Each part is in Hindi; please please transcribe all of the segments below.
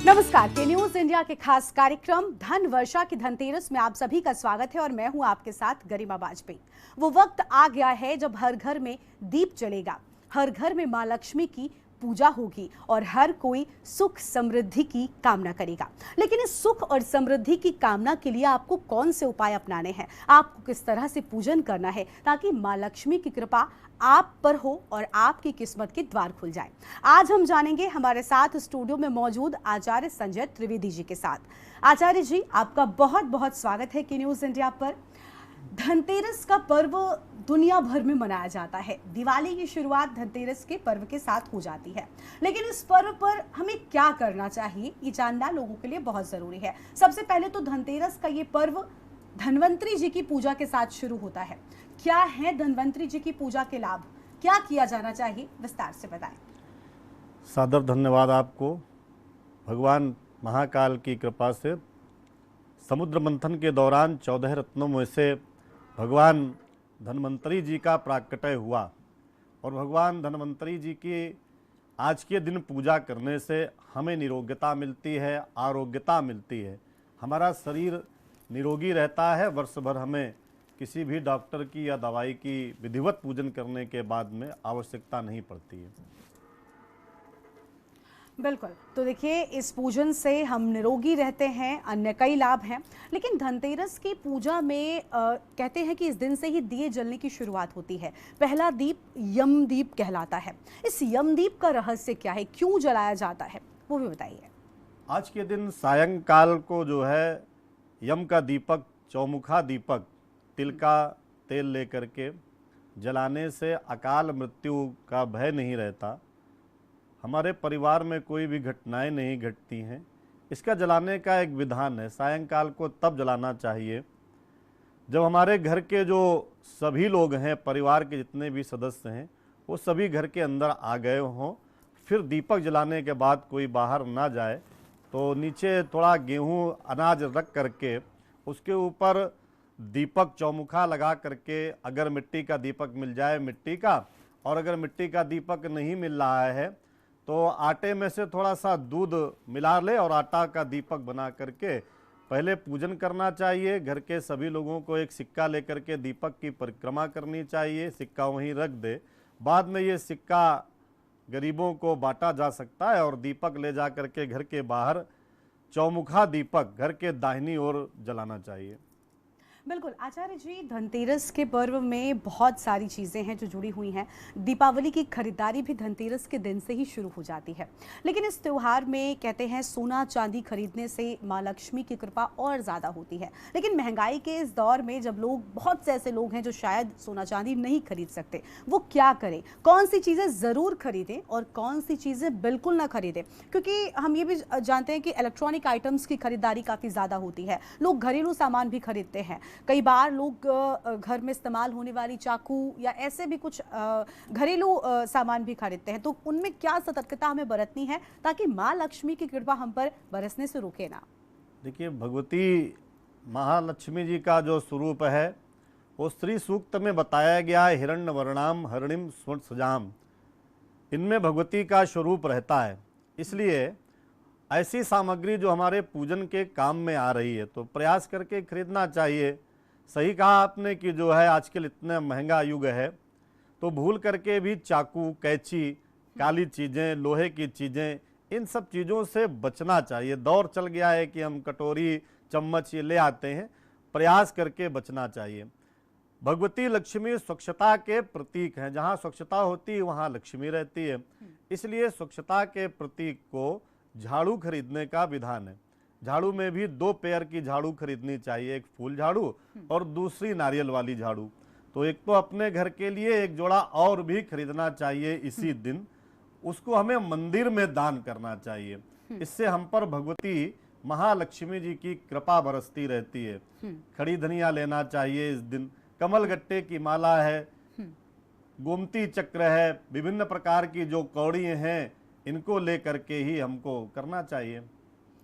नमस्कार, के न्यूज इंडिया के खास कार्यक्रम धन वर्षा की धनतेरस में आप सभी का स्वागत है और मैं हूं आपके साथ गरिमा वाजपेयी। वो वक्त आ गया है जब हर घर में दीप जलेगा, हर घर में मां लक्ष्मी की पूजा होगी और हर कोई सुख समृद्धि की कामना करेगा। लेकिन इस सुख और समृद्धि की कामना के लिए आपको कौन से उपाय अपनाने हैं, आपको किस तरह से पूजन करना है ताकि मां लक्ष्मी की कृपा आप पर हो और आपकी किस्मत के द्वार खुल जाए। आज हम जानेंगे हमारे साथ स्टूडियो में मौजूद आचार्य संजय त्रिवेदी जी के साथ। आचार्य जी, आपका बहुत बहुत स्वागत है के न्यूज इंडिया पर। धनतेरस का पर्व दुनिया भर में मनाया जाता है। दिवाली की शुरुआत धनतेरस के पर्व के साथ हो जाती है, लेकिन इस पर्व पर हमें क्या करना चाहिए ये जानना लोगों के लिए बहुत जरूरी है। सबसे पहले तो धनतेरस का ये पर्व धन्वंतरी जी की पूजा के साथ शुरू होता है। क्या है धन्वंतरी जी की पूजा के लाभ, क्या किया जाना चाहिए, विस्तार से बताएं। सादर धन्यवाद आपको। भगवान महाकाल की कृपा से समुद्र मंथन के दौरान 14 रत्नों में से भगवान धन्वंतरी जी का प्राकट्य हुआ और भगवान धन्वंतरी जी की आज के दिन पूजा करने से हमें निरोग्यता मिलती है, आरोग्यता मिलती है, हमारा शरीर निरोगी रहता है। वर्ष भर हमें किसी भी डॉक्टर की या दवाई की विधिवत पूजन करने के बाद में आवश्यकता नहीं पड़ती है। बिल्कुल, तो देखिए इस पूजन से हम निरोगी रहते हैं, अन्य कई लाभ हैं। लेकिन धनतेरस की पूजा में कहते हैं कि इस दिन से ही दिए जलने की शुरुआत होती है। पहला दीप यमदीप कहलाता है। इस यमदीप का रहस्य क्या है, क्यों जलाया जाता है, वो भी बताइए। आज के दिन सायंकाल को जो है यम का दीपक, चौमुखा दीपक, तिल का तेल लेकर के जलाने से अकाल मृत्यु का भय नहीं रहता, हमारे परिवार में कोई भी घटनाएं नहीं घटती हैं। इसका जलाने का एक विधान है। सायंकाल को तब जलाना चाहिए जब हमारे घर के जो सभी लोग हैं, परिवार के जितने भी सदस्य हैं, वो सभी घर के अंदर आ गए हों। फिर दीपक जलाने के बाद कोई बाहर ना जाए तो नीचे थोड़ा गेहूं अनाज रख करके उसके ऊपर दीपक चौमुखा लगा करके, अगर मिट्टी का दीपक मिल जाए मिट्टी का, और अगर मिट्टी का दीपक नहीं मिल रहा है तो आटे में से थोड़ा सा दूध मिला ले और आटा का दीपक बना करके पहले पूजन करना चाहिए। घर के सभी लोगों को एक सिक्का लेकर के दीपक की परिक्रमा करनी चाहिए, सिक्का वहीं रख दे। बाद में ये सिक्का गरीबों को बांटा जा सकता है और दीपक ले जा करके घर के बाहर चौमुखा दीपक घर के दाहिनी ओर जलाना चाहिए। बिल्कुल आचार्य जी, धनतेरस के पर्व में बहुत सारी चीज़ें हैं जो जुड़ी हुई हैं। दीपावली की खरीदारी भी धनतेरस के दिन से ही शुरू हो जाती है। लेकिन इस त्यौहार में कहते हैं सोना चांदी खरीदने से माँ लक्ष्मी की कृपा और ज़्यादा होती है। लेकिन महंगाई के इस दौर में जब लोग, बहुत से ऐसे लोग हैं जो शायद सोना चांदी नहीं खरीद सकते, वो क्या करें, कौन सी चीज़ें ज़रूर खरीदें और कौन सी चीज़ें बिल्कुल ना खरीदें? क्योंकि हम ये भी जानते हैं कि इलेक्ट्रॉनिक आइटम्स की खरीदारी काफ़ी ज़्यादा होती है, लोग घरेलू सामान भी खरीदते हैं। कई बार लोग घर में इस्तेमाल होने वाली चाकू या ऐसे भी कुछ घरेलू सामान भी खरीदते हैं, तो उनमें क्या सतर्कता हमें बरतनी है ताकि माँ लक्ष्मी की कृपा हम पर बरसने से रुके ना? देखिए, भगवती महालक्ष्मी जी का जो स्वरूप है वो श्री सूक्त में बताया गया है, हिरण्य वर्णाम हरिणिम स्वर्ण सजाम। इनमें भगवती का स्वरूप रहता है। इसलिए ऐसी सामग्री जो हमारे पूजन के काम में आ रही है तो प्रयास करके खरीदना चाहिए। सही कहा आपने कि जो है आजकल इतना महंगा युग है तो भूल करके भी चाकू, कैंची, काली चीज़ें, लोहे की चीज़ें, इन सब चीज़ों से बचना चाहिए। दौर चल गया है कि हम कटोरी, चम्मच ये ले आते हैं, प्रयास करके बचना चाहिए। भगवती लक्ष्मी स्वच्छता के प्रतीक हैं। जहाँ स्वच्छता होती है वहाँ लक्ष्मी रहती है। इसलिए स्वच्छता के प्रतीक को झाड़ू खरीदने का विधान है। झाड़ू में भी 2 पेयर की झाड़ू खरीदनी चाहिए, एक फूल झाड़ू और दूसरी नारियल वाली झाड़ू। तो एक तो अपने घर के लिए एक जोड़ा और भी खरीदना चाहिए इसी दिन, उसको हमें मंदिर में दान करना चाहिए। इससे हम पर भगवती महालक्ष्मी जी की कृपा बरसती रहती है। खड़ी धनिया लेना चाहिए इस दिन, कमल गट्टे की माला है, गोमती चक्र है, विभिन्न प्रकार की जो कौड़ी हैं, इनको लेकर के ही हमको करना चाहिए।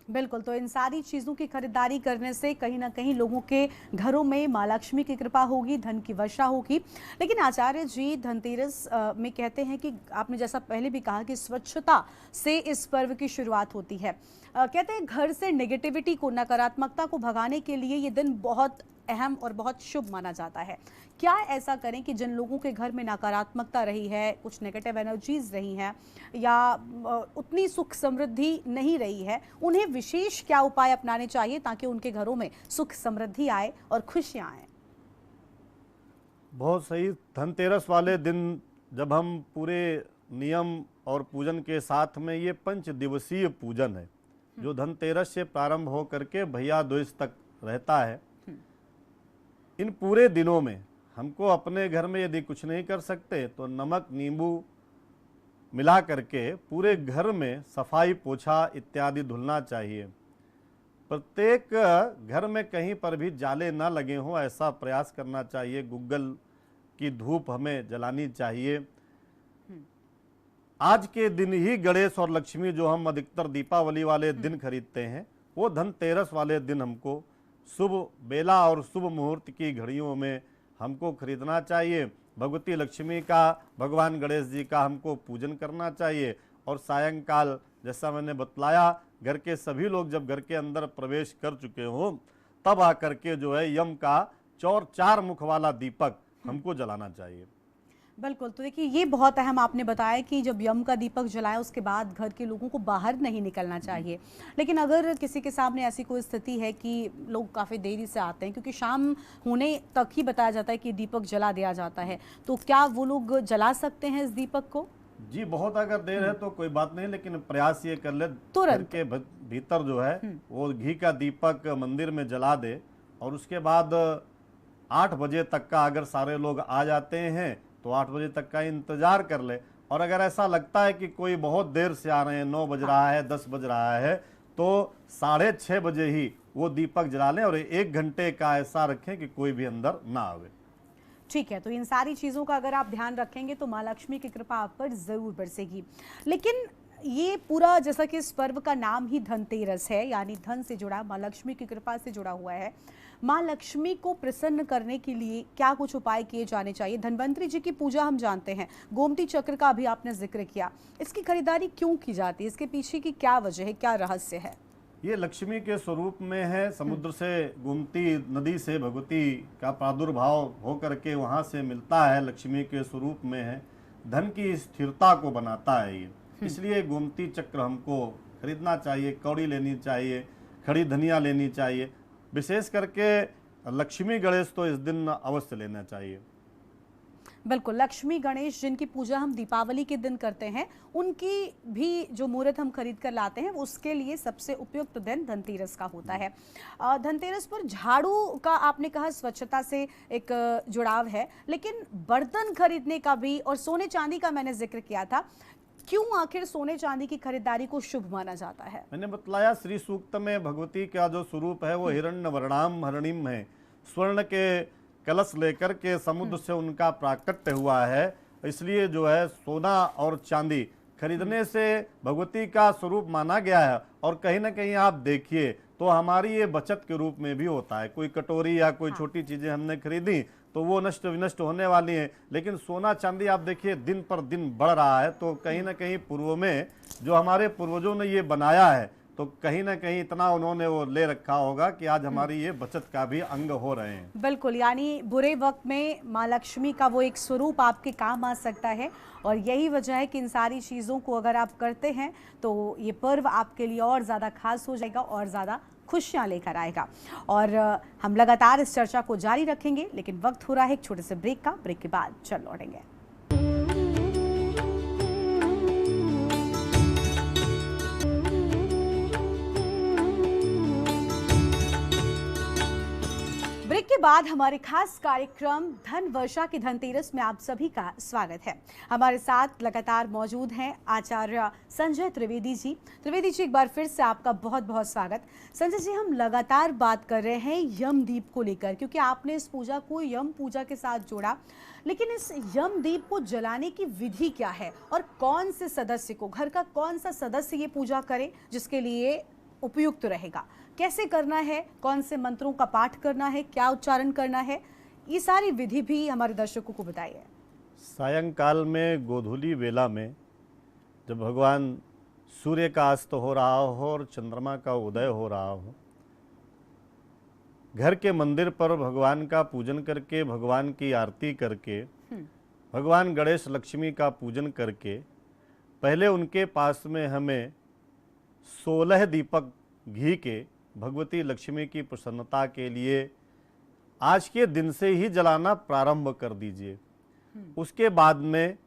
बिल्कुल, तो इन सारी चीज़ों की खरीदारी करने से कहीं न कहीं लोगों के घरों में माँ लक्ष्मी की कृपा होगी, धन की वर्षा होगी। लेकिन आचार्य जी, धनतेरस में कहते हैं कि आपने जैसा पहले भी कहा कि स्वच्छता से इस पर्व की शुरुआत होती है। कहते हैं घर से नेगेटिविटी को, नकारात्मकता को भगाने के लिए ये दिन बहुत अहम और बहुत शुभ माना जाता है। क्या ऐसा करें कि जिन लोगों के घर में नकारात्मकता रही है, कुछ नेगेटिव एनर्जीज रही हैं या उतनी सुख समृद्धि नहीं रही है, उन्हें विशेष क्या उपाय अपनाने चाहिए ताकि उनके घरों में सुख समृद्धि आए और खुशियां आए? बहुत सही। धनतेरस वाले दिन जब हम पूरे नियम और पूजन के साथ में, ये 5 दिवसीय पूजन है जो धनतेरस से प्रारंभ हो करके भैया दूज तक रहता है। इन पूरे दिनों में हमको अपने घर में यदि कुछ नहीं कर सकते तो नमक नींबू मिला करके पूरे घर में सफाई पोछा इत्यादि धुलना चाहिए। प्रत्येक घर में कहीं पर भी जाले ना लगे हों ऐसा प्रयास करना चाहिए। गुग्गल की धूप हमें जलानी चाहिए। आज के दिन ही गणेश और लक्ष्मी जो हम अधिकतर दीपावली वाले दिन खरीदते हैं, वो धनतेरस वाले दिन हमको शुभ बेला और शुभ मुहूर्त की घड़ियों में हमको खरीदना चाहिए। भगवती लक्ष्मी का, भगवान गणेश जी का हमको पूजन करना चाहिए। और सायंकाल जैसा मैंने बतलाया, घर के सभी लोग जब घर के अंदर प्रवेश कर चुके हों तब आकर के जो है यम का 4 मुख वाला दीपक हमको जलाना चाहिए। बिल्कुल, तो देखिए ये बहुत अहम आपने बताया कि जब यम का दीपक जलाएं उसके बाद घर के लोगों को बाहर नहीं निकलना चाहिए। लेकिन अगर किसी के सामने ऐसी कोई स्थिति है कि लोग काफ़ी देरी से आते हैं, क्योंकि शाम होने तक ही बताया जाता है कि दीपक जला दिया जाता है, तो क्या वो लोग जला सकते हैं इस दीपक को? जी, बहुत अगर देर है तो कोई बात नहीं, लेकिन प्रयास ये कर ले घर तुरंत के भीतर जो है वो घी का दीपक मंदिर में जला दे। और उसके बाद 8 बजे तक का अगर सारे लोग आ जाते हैं तो 8 बजे तक का इंतजार कर ले। और अगर ऐसा लगता है कि कोई बहुत देर से आ रहे हैं, 9 बज रहा है, 10 बज रहा है, तो 6:30 बजे ही वो दीपक जला लें और 1 घंटे का ऐसा रखें कि कोई भी अंदर ना आवे। ठीक है, तो इन सारी चीज़ों का अगर आप ध्यान रखेंगे तो माँ लक्ष्मी की कृपा आप पर ज़रूर बरसेगी। लेकिन ये पूरा, जैसा कि इस पर्व का नाम ही धनतेरस है, यानी धन से जुड़ा, माँ लक्ष्मी की कृपा से जुड़ा हुआ है, माँ लक्ष्मी को प्रसन्न करने के लिए क्या कुछ उपाय किए जाने चाहिए? धन्वंतरी जी की पूजा हम जानते हैं, गोमती चक्र का भी आपने जिक्र किया, इसकी खरीदारी क्यों की जाती है? इसके पीछे की क्या वजह है, क्या रहस्य है? ये लक्ष्मी के स्वरूप में है। समुद्र से, गोमती नदी से भगवती का प्रादुर्भाव होकर के वहाँ से मिलता है, लक्ष्मी के स्वरूप में है। धन की स्थिरता को बनाता है ये, इसलिए गोमती चक्र हमको खरीदना चाहिए, कौड़ी लेनी चाहिए, खड़ी धनिया लेनी चाहिए। विशेष करके लक्ष्मी गणेश तो इस दिन अवश्य लेना चाहिए। बिल्कुल, लक्ष्मी गणेश जिनकी पूजा हम दीपावली के दिन करते हैं, उनकी भी जो मुहूर्त हम खरीद कर लाते हैं, उसके लिए सबसे उपयुक्त दिन धनतेरस का होता है। धनतेरस पर झाड़ू का आपने कहा स्वच्छता से एक जुड़ाव है, लेकिन बर्तन खरीदने का भी और सोने चांदी का मैंने जिक्र किया था। क्यों आखिर सोने चांदी की खरीदारी को शुभ माना जाता है? मैंने बतलाया, श्री सूक्त में भगवती का जो स्वरूप है वो हिरण्य वर्णाम हरणिम है। स्वर्ण के कलश लेकर के समुद्र से उनका प्राकट्य हुआ है, इसलिए जो है सोना और चांदी खरीदने से भगवती का स्वरूप माना गया है। और कहीं ना कहीं आप देखिए तो हमारी ये बचत के रूप में भी होता है। कोई कटोरी या कोई छोटी चीजें हमने खरीदी तो वो नष्ट विनष्ट होने वाली हैं, लेकिन सोना चांदी आप देखिए दिन पर दिन बढ़ रहा है। तो कहीं ना कहीं पूर्व में जो हमारे पूर्वजों ने ये बनाया है, तो कहीं ना कहीं इतना उन्होंने वो ले रखा होगा कि आज हमारी ये बचत का भी अंग हो रहे हैं। बिल्कुल, यानी बुरे वक्त में माँ लक्ष्मी का वो एक स्वरूप आपके काम आ सकता है, और यही वजह है कि इन सारी चीज़ों को अगर आप करते हैं तो ये पर्व आपके लिए और ज़्यादा खास हो जाएगा और ज़्यादा खुशियाँ लेकर आएगा। और हम लगातार इस चर्चा को जारी रखेंगे, लेकिन वक्त हो रहा है एक छोटे से ब्रेक का। ब्रेक के बाद चल लौटेंगे। ब्रेक के बाद हमारे खास कार्यक्रम धन वर्षा की धनतेरस में आप सभी का स्वागत है। हमारे साथ लगातार मौजूद हैं आचार्य संजय त्रिवेदी जी। त्रिवेदी जी, एक बार फिर से आपका बहुत बहुत स्वागत। संजय जी, हम लगातार बात कर रहे हैं यम दीप को लेकर, क्योंकि आपने इस पूजा को यम पूजा के साथ जोड़ा। लेकिन इस यम दीप को जलाने की विधि क्या है और कौन से सदस्य को, घर का कौन सा सदस्य ये पूजा करे जिसके लिए उपयुक्त रहेगा? कैसे करना है, कौन से मंत्रों का पाठ करना है, क्या उच्चारण करना है, ये सारी विधि भी हमारे दर्शकों को बताइए। सायंकाल में गोधूली वेला में जब भगवान सूर्य का अस्त हो रहा हो और चंद्रमा का उदय हो रहा हो, घर के मंदिर पर भगवान का पूजन करके, भगवान की आरती करके, भगवान गणेश लक्ष्मी का पूजन करके, पहले उनके पास में हमें 16 दीपक घी के भगवती लक्ष्मी की प्रसन्नता के लिए आज के दिन से ही जलाना प्रारंभ कर दीजिए। उसके बाद में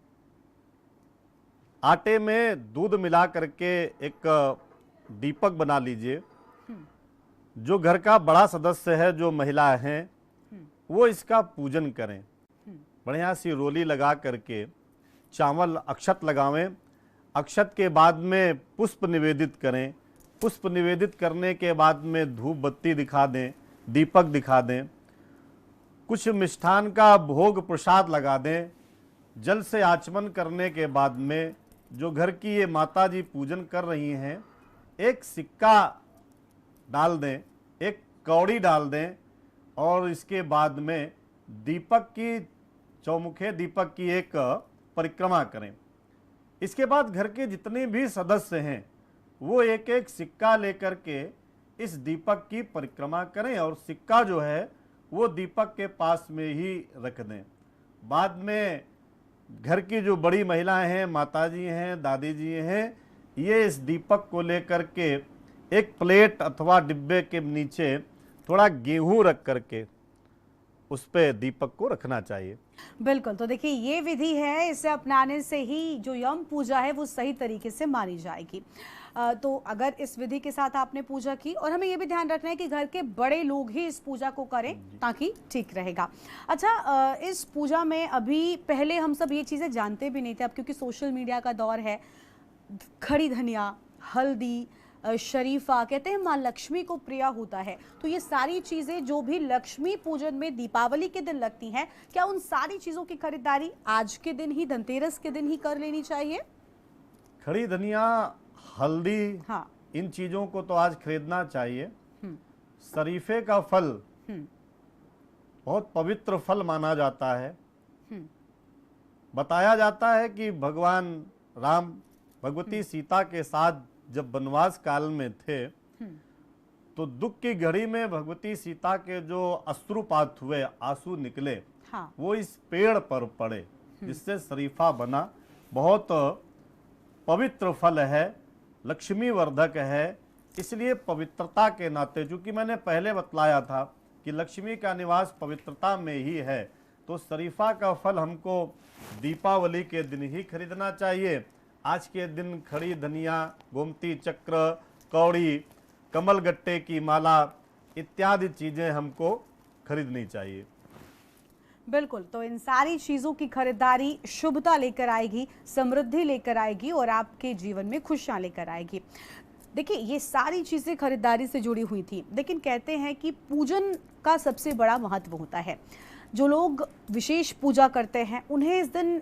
आटे में दूध मिला करके एक दीपक बना लीजिए। जो घर का बड़ा सदस्य है, जो महिला हैं, वो इसका पूजन करें। बढ़िया सी रोली लगा करके चावल अक्षत लगावें। अक्षत के बाद में पुष्प निवेदित करें। पुष्प निवेदित करने के बाद में धूप बत्ती दिखा दें, दीपक दिखा दें, कुछ मिष्ठान का भोग प्रसाद लगा दें। जल से आचमन करने के बाद में जो घर की ये माता जी पूजन कर रही हैं, एक सिक्का डाल दें, एक कौड़ी डाल दें और इसके बाद में दीपक की, चौमुखे दीपक की एक परिक्रमा करें। इसके बाद घर के जितने भी सदस्य हैं वो एक एक सिक्का लेकर के इस दीपक की परिक्रमा करें और सिक्का जो है वो दीपक के पास में ही रख दें। बाद में घर की जो बड़ी महिलाएं हैं, माताजी हैं, दादी जी हैं, ये इस दीपक को लेकर के एक प्लेट अथवा डिब्बे के नीचे थोड़ा गेहूं रख करके उस पे दीपक को रखना चाहिए। बिल्कुल, तो देखिए ये विधि है, इसे अपनाने से ही जो यम पूजा है वो सही तरीके से मानी जाएगी। तो अगर इस विधि के साथ आपने पूजा की, और हमें ये भी ध्यान रखना है कि घर के बड़े लोग ही इस पूजा को करें ताकि ठीक रहेगा। अच्छा, इस पूजा में अभी पहले हम सब ये चीज़ें जानते भी नहीं थे, अब क्योंकि सोशल मीडिया का दौर है, खड़ी धनिया, हल्दी, शरीफा, कहते हैं माँ लक्ष्मी को प्रिय होता है, तो ये सारी चीज़ें जो भी लक्ष्मी पूजन में दीपावली के दिन लगती हैं, क्या उन सारी चीज़ों की खरीदारी आज के दिन ही, धनतेरस के दिन ही कर लेनी चाहिए? खड़ी धनिया, हल्दी, हाँ, इन चीजों को तो आज खरीदना चाहिए। शरीफे का फल बहुत पवित्र फल माना जाता है। बताया जाता है कि भगवान राम भगवती सीता के साथ जब वनवास काल में थे तो दुख की घड़ी में भगवती सीता के जो अश्रुपात हुए, आंसू निकले, हाँ, वो इस पेड़ पर पड़े, जिससे शरीफा बना। बहुत पवित्र फल है, लक्ष्मी वर्धक है, इसलिए पवित्रता के नाते, चूंकि मैंने पहले बतलाया था कि लक्ष्मी का निवास पवित्रता में ही है, तो शरीफा का फल हमको दीपावली के दिन ही खरीदना चाहिए। आज के दिन खड़ी धनिया, गोमती चक्र, कौड़ी, कमल गट्टे की माला इत्यादि चीजें हमको खरीदनी चाहिए। बिल्कुल, तो इन सारी चीज़ों की खरीदारी शुभता लेकर आएगी, समृद्धि लेकर आएगी और आपके जीवन में खुशियाँ लेकर आएगी। देखिए ये सारी चीज़ें खरीदारी से जुड़ी हुई थी, लेकिन कहते हैं कि पूजन का सबसे बड़ा महत्व होता है। जो लोग विशेष पूजा करते हैं उन्हें इस दिन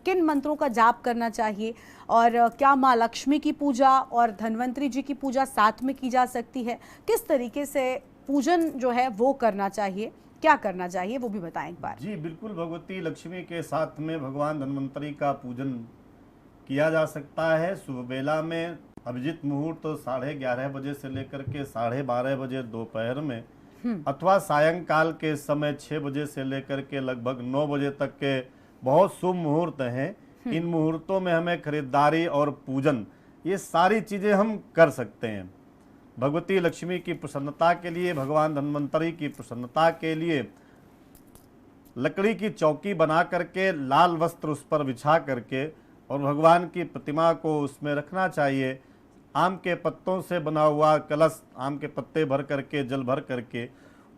किन मंत्रों का जाप करना चाहिए, और क्या माँ लक्ष्मी की पूजा और धन्वंतरी जी की पूजा साथ में की जा सकती है? किस तरीके से पूजन जो है वो करना चाहिए, क्या करना चाहिए, वो भी बताएं एक बार। जी बिल्कुल, भगवती लक्ष्मी के साथ में भगवान धन्वंतरी का पूजन किया जा सकता है। सुबह बेला में अभिजीत मुहूर्त 11:30 बजे से लेकर के 12:30 बजे दोपहर में, अथवा सायंकाल के समय 6 बजे से लेकर के लगभग 9 बजे तक के बहुत शुभ मुहूर्त हैं। इन मुहूर्तों में हमें खरीदारी और पूजन, ये सारी चीजें हम कर सकते हैं। भगवती लक्ष्मी की प्रसन्नता के लिए, भगवान धन्वंतरी की प्रसन्नता के लिए लकड़ी की चौकी बना करके, लाल वस्त्र उस पर बिछा करके और भगवान की प्रतिमा को उसमें रखना चाहिए। आम के पत्तों से बना हुआ कलश, आम के पत्ते भर करके, जल भर करके,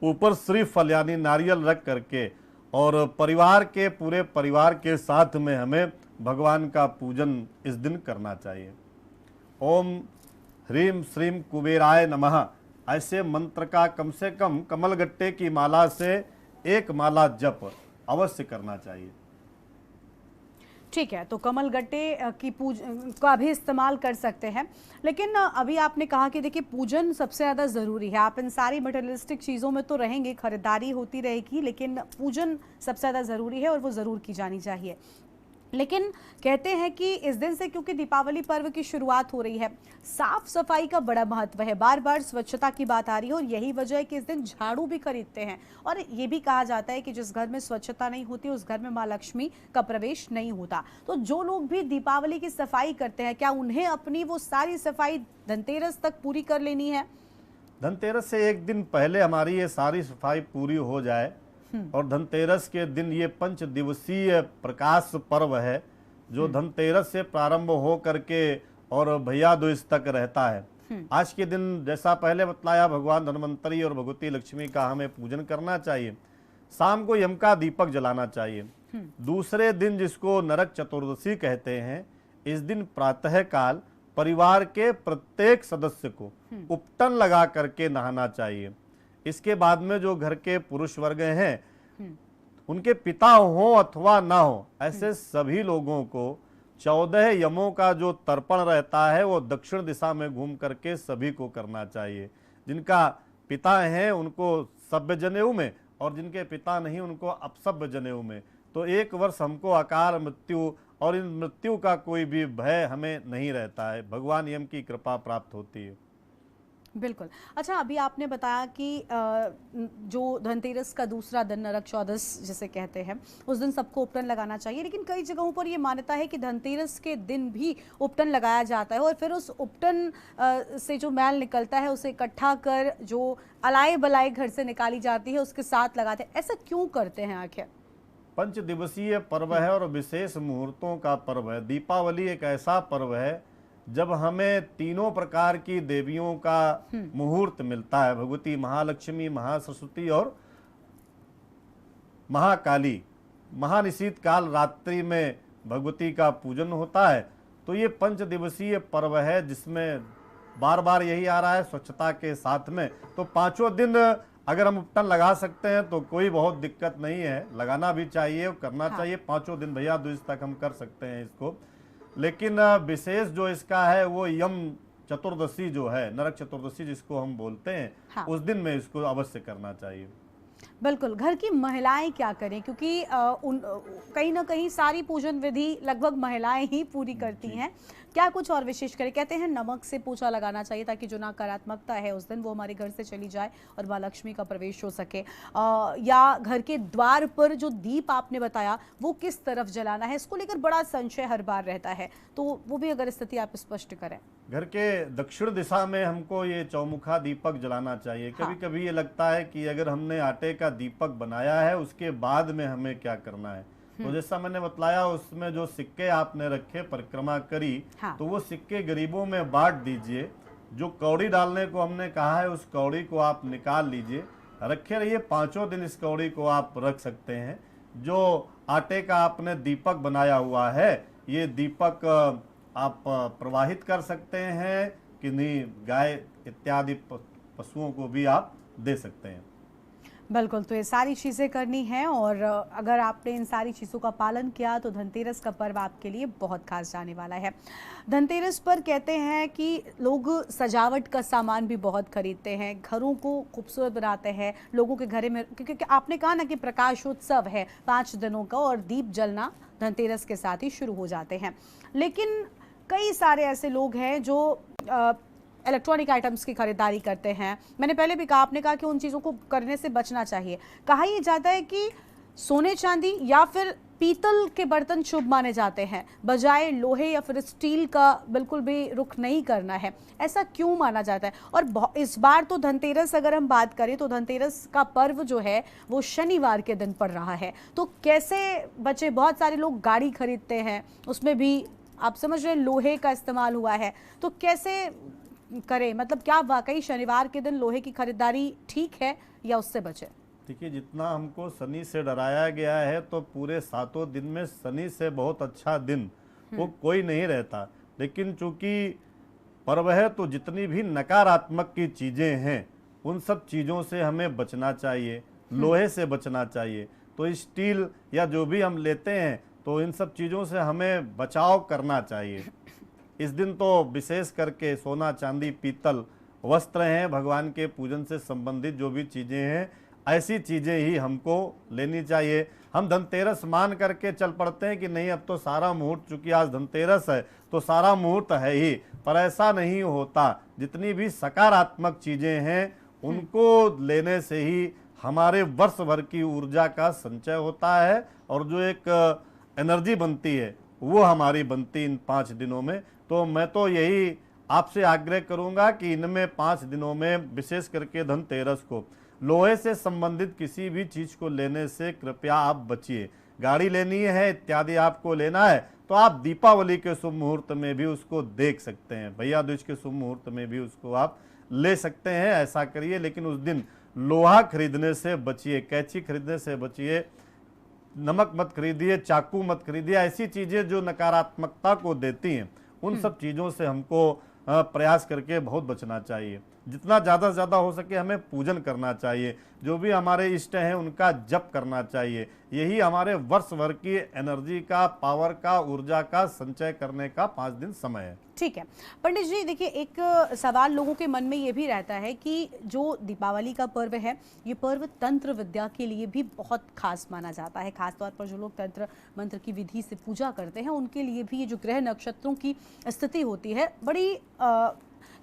ऊपर श्रीफल यानी नारियल रख करके, और परिवार के, पूरे परिवार के साथ में हमें भगवान का पूजन इस दिन करना चाहिए। ओम ह्रीम श्रीम कुबेराय नमः, ऐसे मंत्र का कम से कम कमलगट्टे की माला से एक माला जप अवश्य करना चाहिए। ठीक है, तो कमल गट्टे की का भी इस्तेमाल कर सकते हैं। लेकिन अभी आपने कहा कि देखिए पूजन सबसे ज़्यादा ज़रूरी है। आप इन सारी मटेरियलिस्टिक चीज़ों में तो रहेंगे, खरीदारी होती रहेगी, लेकिन पूजन सबसे ज़्यादा ज़रूरी है और वो ज़रूर की जानी चाहिए। लेकिन कहते हैं कि इस दिन से, क्योंकि दीपावली पर्व की शुरुआत हो रही है, साफ सफाई का बड़ा महत्व है। बार बार स्वच्छता की बात आ रही है और यही वजह है कि इस दिन झाड़ू भी खरीदते हैं। और ये भी कहा जाता है कि जिस घर में स्वच्छता नहीं होती उस घर में माँ लक्ष्मी का प्रवेश नहीं होता। तो जो लोग भी दीपावली की सफाई करते हैं, क्या उन्हें अपनी वो सारी सफाई धनतेरस तक पूरी कर लेनी है? धनतेरस से एक दिन पहले हमारी ये सारी सफाई पूरी हो जाए और धनतेरस के दिन ये 5 दिवसीय प्रकाश पर्व है जो धनतेरस से प्रारंभ हो करके और भैया दूज तक रहता है। आज के दिन जैसा पहले बतलाया, भगवान धन्वंतरी और भगवती लक्ष्मी का हमें पूजन करना चाहिए। शाम को यम का दीपक जलाना चाहिए। दूसरे दिन, जिसको नरक चतुर्दशी कहते हैं, इस दिन प्रातः काल परिवार के प्रत्येक सदस्य को उपटन लगा करके नहाना चाहिए। इसके बाद में जो घर के पुरुष वर्ग हैं, उनके पिता हो अथवा ना हो, ऐसे सभी लोगों को 14 यमों का जो तर्पण रहता है वो दक्षिण दिशा में घूम करके सभी को करना चाहिए। जिनका पिता हैं उनको सभ्य जनेऊ में और जिनके पिता नहीं उनको अपसभ्य जनेऊ में। तो 1 वर्ष हमको अकाल मृत्यु और इन मृत्यु का कोई भी भय हमें नहीं रहता है, भगवान यम की कृपा प्राप्त होती है। बिल्कुल। अच्छा, अभी आपने बताया कि जो धनतेरस का दूसरा दिन, नरक चौदस जिसे कहते हैं, उस दिन सबको उपटन लगाना चाहिए। लेकिन कई जगहों पर ये मान्यता है कि धनतेरस के दिन भी उपटन लगाया जाता है और फिर उस उपटन से जो मैल निकलता है उसे इकट्ठा कर जो अलाए बलाए घर से निकाली जाती है उसके साथ लगाते हैं। ऐसा क्यों करते हैं आखिर? 5 दिवसीय पर्व है और विशेष मुहूर्तों का पर्व है। दीपावली एक ऐसा पर्व है जब हमें तीनों प्रकार की देवियों का मुहूर्त मिलता है, भगवती महालक्ष्मी, महासरस्वती और महाकाली। महानिशीत काल रात्रि में भगवती का पूजन होता है। तो ये 5 दिवसीय पर्व है जिसमें बार बार यही आ रहा है स्वच्छता के साथ में। तो 5 दिन अगर हम उपटन लगा सकते हैं तो कोई बहुत दिक्कत नहीं है, लगाना भी चाहिए और करना चाहिए। 5 दिन भैया दूज तक हम कर सकते हैं इसको। लेकिन विशेष जो इसका है वो यम चतुर्दशी जो है, नरक चतुर्दशी जिसको हम बोलते हैं, उस दिन में इसको अवश्य करना चाहिए। बिल्कुल। घर की महिलाएं क्या करें, क्योंकि कहीं ना कहीं सारी पूजन विधि लगभग महिलाएं ही पूरी करती हैं। क्या कुछ और विशेष करें? कहते हैं नमक से पोछा लगाना चाहिए ताकि जो नकारात्मकता है उस दिन वो हमारे घर से चली जाए और माँ लक्ष्मी का प्रवेश हो सके। या घर के द्वार पर जो दीप आपने बताया वो किस तरफ जलाना है, इसको लेकर बड़ा संशय हर बार रहता है, तो वो भी अगर स्थिति आप स्पष्ट करें। घर के दक्षिण दिशा में हमको ये चौमुखा दीपक जलाना चाहिए। कभी कभी ये लगता है कि अगर हमने आटे का दीपक बनाया है उसके बाद में हमें क्या करना है। तो जैसा मैंने बतलाया, उसमें जो सिक्के आपने रखे, परिक्रमा करी, तो वो सिक्के गरीबों में बांट दीजिए। जो कौड़ी डालने को हमने कहा है उस कौड़ी को आप निकाल लीजिए, रखे रहिए। 5 दिन इस कौड़ी को आप रख सकते हैं। जो आटे का आपने दीपक बनाया हुआ है, ये दीपक आप प्रवाहित कर सकते हैं, किन्हीं गाय इत्यादि पशुओं को भी आप दे सकते हैं। बिल्कुल। तो ये सारी चीज़ें करनी है और अगर आपने इन सारी चीज़ों का पालन किया तो धनतेरस का पर्व आपके लिए बहुत खास जाने वाला है। धनतेरस पर कहते हैं कि लोग सजावट का सामान भी बहुत खरीदते हैं, घरों को खूबसूरत बनाते हैं, लोगों के घरे में, क्योंकि आपने कहा ना कि प्रकाशोत्सव है 5 दिनों का और दीप जलना धनतेरस के साथ ही शुरू हो जाते हैं। लेकिन कई सारे ऐसे लोग हैं जो इलेक्ट्रॉनिक आइटम्स की खरीदारी करते हैं। मैंने पहले भी कहा, आपने कहा कि उन चीज़ों को करने से बचना चाहिए। कहा यह जाता है कि सोने चांदी या फिर पीतल के बर्तन शुभ माने जाते हैं, बजाय लोहे या फिर स्टील का बिल्कुल भी रुख नहीं करना है। ऐसा क्यों माना जाता है? और इस बार तो धनतेरस, अगर हम बात करें तो धनतेरस का पर्व जो है वो शनिवार के दिन पड़ रहा है, तो कैसे बचे? बहुत सारे लोग गाड़ी खरीदते हैं, उसमें भी आप समझ रहे लोहे का इस्तेमाल हुआ है, तो कैसे करें? मतलब क्या वाकई शनिवार के दिन लोहे की खरीदारी ठीक है या उससे बचे? देखिए, जितना हमको शनि से डराया गया है तो पूरे 7 दिन में शनि से बहुत अच्छा दिन वो कोई नहीं रहता। लेकिन चूंकि पर्व है तो जितनी भी नकारात्मक की चीजें हैं उन सब चीजों से हमें बचना चाहिए, लोहे से बचना चाहिए। तो स्टील या जो भी हम लेते हैं तो इन सब चीज़ों से हमें बचाव करना चाहिए। इस दिन तो विशेष करके सोना, चांदी, पीतल, वस्त्र हैं, भगवान के पूजन से संबंधित जो भी चीज़ें हैं, ऐसी चीज़ें ही हमको लेनी चाहिए। हम धनतेरस मान करके चल पड़ते हैं कि नहीं अब तो सारा मुहूर्त, चूंकि आज धनतेरस है तो सारा मुहूर्त है ही, पर ऐसा नहीं होता। जितनी भी सकारात्मक चीज़ें हैं उनको लेने से ही हमारे वर्ष भर की ऊर्जा का संचय होता है और जो एक एनर्जी बनती है वो हमारी बनती इन 5 दिनों में। तो मैं तो यही आपसे आग्रह करूंगा कि इनमें 5 दिनों में विशेष करके धनतेरस को लोहे से संबंधित किसी भी चीज को लेने से कृपया आप बचिए। गाड़ी लेनी है इत्यादि आपको लेना है तो आप दीपावली के शुभ मुहूर्त में भी उसको देख सकते हैं, भैया दूज के शुभ मुहूर्त में भी उसको आप ले सकते हैं, ऐसा करिए। लेकिन उस दिन लोहा खरीदने से बचिए, कैंची खरीदने से बचिए, नमक मत खरीदिए, चाकू मत खरीदिए। ऐसी चीजें जो नकारात्मकता को देती हैं उन सब चीजों से हमको प्रयास करके बहुत बचना चाहिए। जितना ज़्यादा से ज़्यादा हो सके हमें पूजन करना चाहिए, जो भी हमारे इष्ट हैं उनका जप करना चाहिए। यही हमारे वर्ष भर की एनर्जी का, पावर का, ऊर्जा का संचय करने का 5 दिन समय है। ठीक है पंडित जी, देखिए एक सवाल लोगों के मन में ये भी रहता है कि जो दीपावली का पर्व है ये पर्व तंत्र विद्या के लिए भी बहुत खास माना जाता है। खासतौर पर जो लोग तंत्र मंत्र की विधि से पूजा करते हैं उनके लिए भी ये जो ग्रह नक्षत्रों की स्थिति होती है बड़ी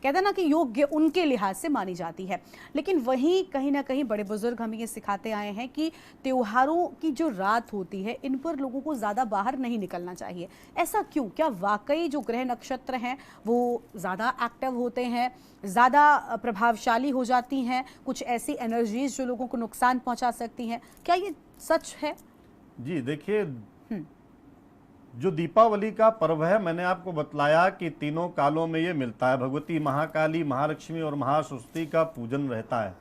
कहते हैं ना कि योग्य उनके लिहाज से मानी जाती है। लेकिन वहीं कहीं ना कहीं बड़े बुजुर्ग हमें ये सिखाते आए हैं कि त्योहारों की जो रात होती है इन पर लोगों को ज़्यादा बाहर नहीं निकलना चाहिए। ऐसा क्यों? क्या वाकई जो ग्रह नक्षत्र हैं वो ज़्यादा एक्टिव होते हैं, ज़्यादा प्रभावशाली हो जाती हैं, कुछ ऐसी एनर्जीज जो लोगों को नुकसान पहुंचा सकती हैं? क्या ये सच है? जी देखिए, जो दीपावली का पर्व है मैंने आपको बतलाया कि तीनों कालों में ये मिलता है। भगवती महाकाली, महालक्ष्मी और महासरस्वती का पूजन रहता है।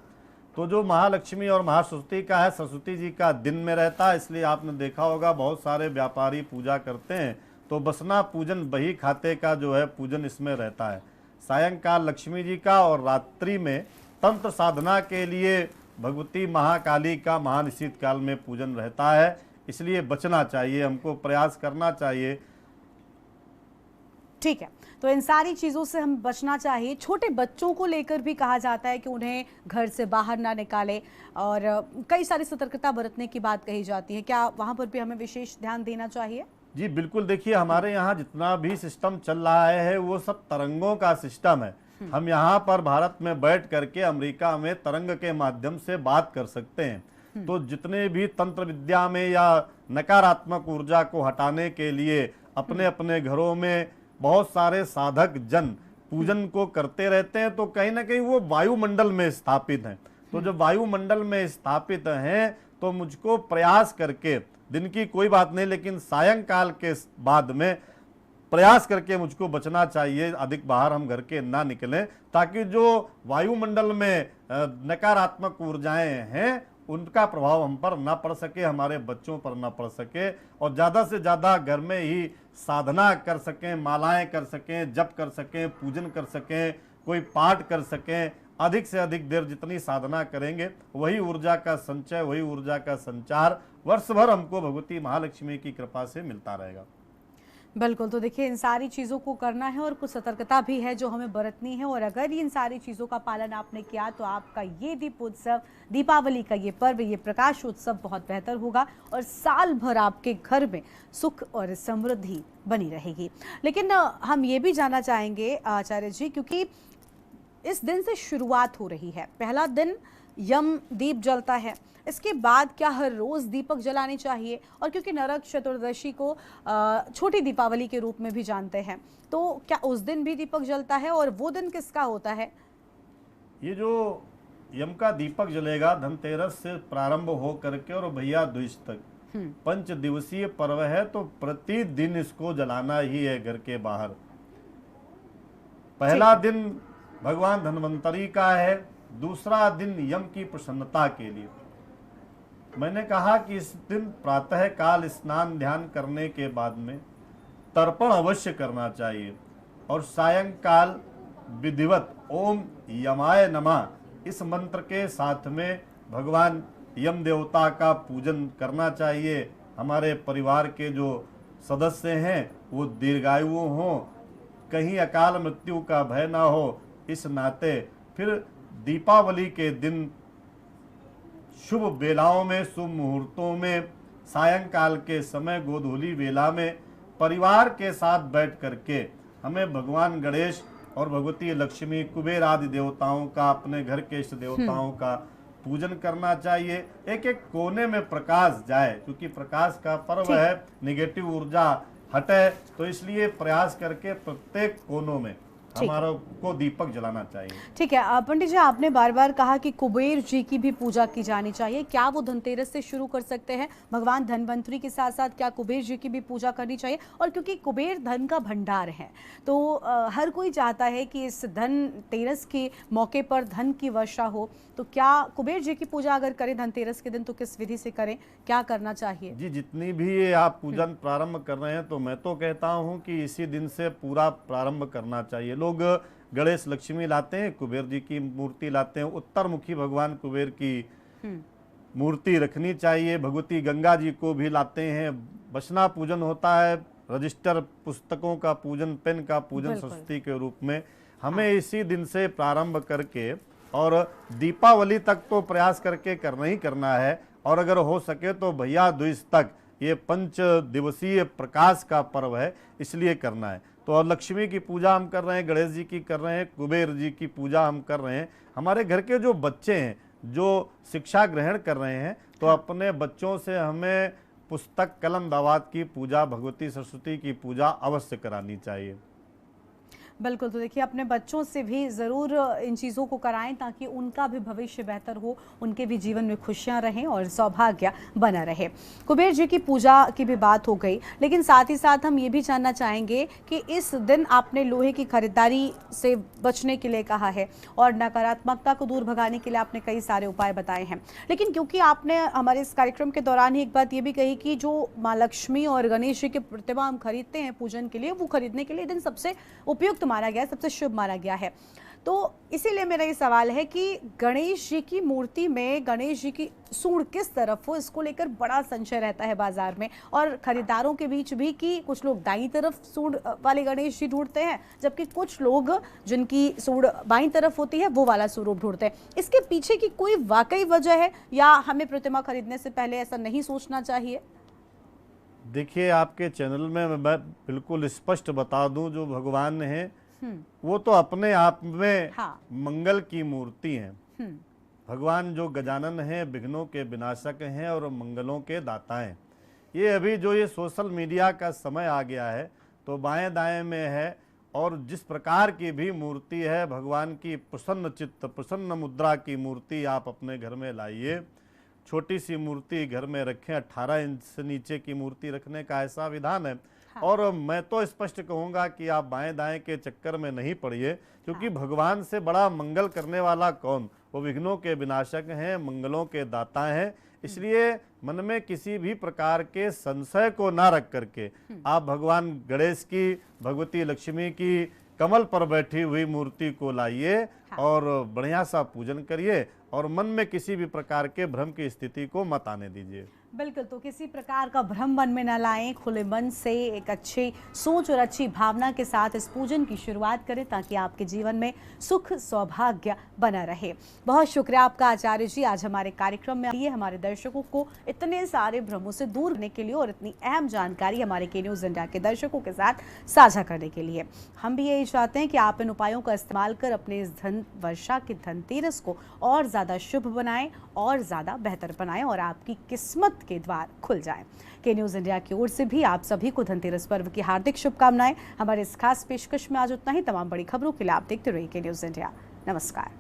तो जो महालक्ष्मी और महासरस्वती का है, सरस्वती जी का दिन में रहता है, इसलिए आपने देखा होगा बहुत सारे व्यापारी पूजा करते हैं तो बसना पूजन, बही खाते का जो है पूजन इसमें रहता है। सायंकाल लक्ष्मी जी का और रात्रि में तंत्र साधना के लिए भगवती महाकाली का महानिशीत काल में पूजन रहता है। इसलिए बचना चाहिए, हमको प्रयास करना चाहिए। ठीक है, तो इन सारी चीज़ों से हम बचना चाहिए। छोटे बच्चों को लेकर भी कहा जाता है कि उन्हें घर से बाहर ना निकालें और कई सारी सतर्कता बरतने की बात कही जाती है। क्या वहाँ पर भी हमें विशेष ध्यान देना चाहिए? जी बिल्कुल, देखिए हमारे यहाँ जितना भी सिस्टम चल रहा है वो सब तरंगों का सिस्टम है। हम यहाँ पर भारत में बैठ करके अमेरिका में तरंग के माध्यम से बात कर सकते हैं। तो जितने भी तंत्र विद्या में या नकारात्मक ऊर्जा को हटाने के लिए अपने अपने घरों में बहुत सारे साधक जन पूजन को करते रहते हैं, तो कहीं ना कहीं वो वायुमंडल में स्थापित हैं। तो जब वायुमंडल में स्थापित हैं तो मुझको प्रयास करके, दिन की कोई बात नहीं लेकिन सायंकाल के बाद में प्रयास करके मुझको बचना चाहिए। अधिक बाहर हम घर के ना निकलें ताकि जो वायुमंडल में नकारात्मक ऊर्जाएं हैं उनका प्रभाव हम पर ना पड़ सके, हमारे बच्चों पर ना पड़ सके, और ज़्यादा से ज़्यादा घर में ही साधना कर सकें, मालाएं कर सकें, जप कर सकें, पूजन कर सकें, कोई पाठ कर सकें। अधिक से अधिक देर जितनी साधना करेंगे वही ऊर्जा का संचय, वही ऊर्जा का संचार वर्ष भर हमको भगवती महालक्ष्मी की कृपा से मिलता रहेगा। बिल्कुल, तो देखिए इन सारी चीज़ों को करना है और कुछ सतर्कता भी है जो हमें बरतनी है। और अगर इन सारी चीज़ों का पालन आपने किया तो आपका ये दीपोत्सव, दीपावली का ये पर्व, ये प्रकाश उत्सव बहुत बेहतर होगा और साल भर आपके घर में सुख और समृद्धि बनी रहेगी। लेकिन हम ये भी जानना चाहेंगे आचार्य जी, क्योंकि इस दिन से शुरुआत हो रही है, पहला दिन यम दीप जलता है, इसके बाद क्या हर रोज दीपक जलाने चाहिए? और क्योंकि नरक चतुर्दशी को छोटी दीपावली के रूप में भी जानते हैं, तो क्या उस दिन भी दीपक जलता है और वो दिन किसका होता है? ये जो यम का दीपक जलेगा धनतेरस से प्रारंभ हो करके और भैया दूज तक 5 दिवसीय पर्व है, तो प्रतिदिन इसको जलाना ही है घर के बाहर। पहला दिन भगवान धन्वंतरी का है, दूसरा दिन यम की प्रसन्नता के लिए। मैंने कहा कि इस दिन प्रातः काल स्नान ध्यान करने के बाद में तर्पण अवश्य करना चाहिए और सायंकाल विधिवत ओम यमाय नमः इस मंत्र के साथ में भगवान यम देवता का पूजन करना चाहिए। हमारे परिवार के जो सदस्य हैं वो दीर्घायु हों, कहीं अकाल मृत्यु का भय ना हो, इस नाते फिर दीपावली के दिन शुभ बेलाओं में, शुभ मुहूर्तों में, सायंकाल के समय गोधूली वेला में परिवार के साथ बैठ करके हमें भगवान गणेश और भगवती लक्ष्मी, कुबेर आदि देवताओं का, अपने घर के इष्ट देवताओं का पूजन करना चाहिए। एक एक कोने में प्रकाश जाए, क्योंकि प्रकाश का पर्व है, निगेटिव ऊर्जा हटे, तो इसलिए प्रयास करके प्रत्येक कोनों में हमारा को दीपक जलाना चाहिए। ठीक है पंडित जी, आपने बार बार कहा कि कुबेर जी की भी पूजा की जानी चाहिए, क्या वो धनतेरस से शुरू कर सकते हैं? भगवान धनवंतरी के साथ साथ क्या कुबेर जी की भी पूजा करनी चाहिए? और क्योंकि कुबेर धन का भंडार है, तो हर कोई चाहता है कि इस धनतेरस के मौके पर धन की वर्षा हो, तो क्या कुबेर जी की पूजा अगर करें धनतेरस के दिन तो किस विधि से करें, क्या करना चाहिए? जी, जितनी भी आप पूजन प्रारंभ कर रहे हैं, तो मैं तो कहता हूँ कि इसी दिन से पूरा प्रारंभ करना चाहिए। लोग गणेश लक्ष्मी लाते हैं, कुबेर जी की मूर्ति लाते हैं, उत्तर मुखी भगवान कुबेर की मूर्ति रखनी चाहिए। भगवती गंगा जी को भी लाते हैं, बसना पूजन होता है, रजिस्टर पुस्तकों का पूजन, पेन का पूजन सरस्वती के रूप में। हमें इसी दिन से प्रारंभ करके और दीपावली तक तो प्रयास करके करना ही करना है, और अगर हो सके तो भैया दूज तक, ये 5 दिवसीय प्रकाश का पर्व है, इसलिए करना है। तो और लक्ष्मी की पूजा हम कर रहे हैं, गणेश जी की कर रहे हैं, कुबेर जी की पूजा हम कर रहे हैं। हमारे घर के जो बच्चे हैं, जो शिक्षा ग्रहण कर रहे हैं, तो अपने बच्चों से हमें पुस्तक, कलम, दावात की पूजा, भगवती सरस्वती की पूजा अवश्य करानी चाहिए। बिल्कुल, तो देखिए अपने बच्चों से भी ज़रूर इन चीज़ों को कराएं ताकि उनका भी भविष्य बेहतर हो, उनके भी जीवन में खुशियां रहें और सौभाग्य बना रहे। कुबेर जी की पूजा की भी बात हो गई, लेकिन साथ ही साथ हम ये भी जानना चाहेंगे कि इस दिन आपने लोहे की खरीदारी से बचने के लिए कहा है और नकारात्मकता को दूर भगाने के लिए आपने कई सारे उपाय बताए हैं, लेकिन क्योंकि आपने हमारे इस कार्यक्रम के दौरान ही एक बात ये भी कही कि जो माँ लक्ष्मी और गणेश जी की प्रतिमा हम खरीदते हैं पूजन के लिए, वो खरीदने के लिए दिन सबसे उपयुक्त माना गया है, सबसे शुभ माना गया है। तो इसीलिए मेरा ये सवाल है कि गणेश जी की मूर्ति में गणेश जी की सूंड किस तरफ हो, इसको लेकर बड़ा संशय रहता है बाजार में और खरीदारों के बीच भी कि कुछ लोग दाईं तरफ सूंड वाले गणेश जी ढूंढते हैं, जबकि कुछ लोग जिनकी सूंड बाईं तरफ होती है वो वाला स्वरूप ढूंढते हैं। इसके पीछे की कोई वाकई वजह है या हमें प्रतिमा खरीदने से पहले ऐसा नहीं सोचना चाहिए? देखिए, आपके चैनल में मैं बिल्कुल स्पष्ट बता दूं, जो भगवान हैं वो तो अपने आप में मंगल की मूर्ति हैं। भगवान जो गजानन हैं, विघ्नों के विनाशक हैं और मंगलों के दाता हैं। ये अभी जो ये सोशल मीडिया का समय आ गया है, तो बाएं दाएं में है, और जिस प्रकार की भी मूर्ति है भगवान की, प्रसन्न चित्त, प्रसन्न मुद्रा की मूर्ति आप अपने घर में लाइए। छोटी सी मूर्ति घर में रखें, 18 इंच से नीचे की मूर्ति रखने का ऐसा विधान है। और मैं तो स्पष्ट कहूंगा कि आप बाएं दाएं के चक्कर में नहीं पड़िए, क्योंकि भगवान से बड़ा मंगल करने वाला कौन? वो विघ्नों के विनाशक हैं, मंगलों के दाता हैं। इसलिए मन में किसी भी प्रकार के संशय को ना रख करके आप भगवान गणेश की, भगवती लक्ष्मी की कमल पर बैठी हुई मूर्ति को लाइए और बढ़िया सा पूजन करिए, और मन में किसी भी प्रकार के भ्रम की स्थिति को मत आने दीजिए। बिल्कुल, तो किसी प्रकार का भ्रम मन में न लाएं, खुले मन से एक अच्छी सोच और अच्छी भावना के साथ इस पूजन की शुरुआत करें ताकि आपके जीवन में सुख सौभाग्य बना रहे। बहुत शुक्रिया आपका आचार्य जी, आज हमारे कार्यक्रम में आइए, हमारे दर्शकों को इतने सारे भ्रमों से दूर करने के लिए और इतनी अहम जानकारी हमारे के न्यूज़ इंडिया के दर्शकों के साथ साझा करने के लिए। हम भी यही चाहते हैं कि आप इन उपायों का इस्तेमाल कर अपने इस धन वर्षा के धनतेरस को और ज़्यादा शुभ बनाएं और ज़्यादा बेहतर बनाएं और आपकी किस्मत के द्वार खुल जाएं। के न्यूज़ इंडिया की ओर से भी आप सभी को धनतेरस पर्व की हार्दिक शुभकामनाएं। हमारे इस खास पेशकश में आज उतना ही। तमाम बड़ी खबरों के लिए आप देखते रहिए के न्यूज़ इंडिया। नमस्कार।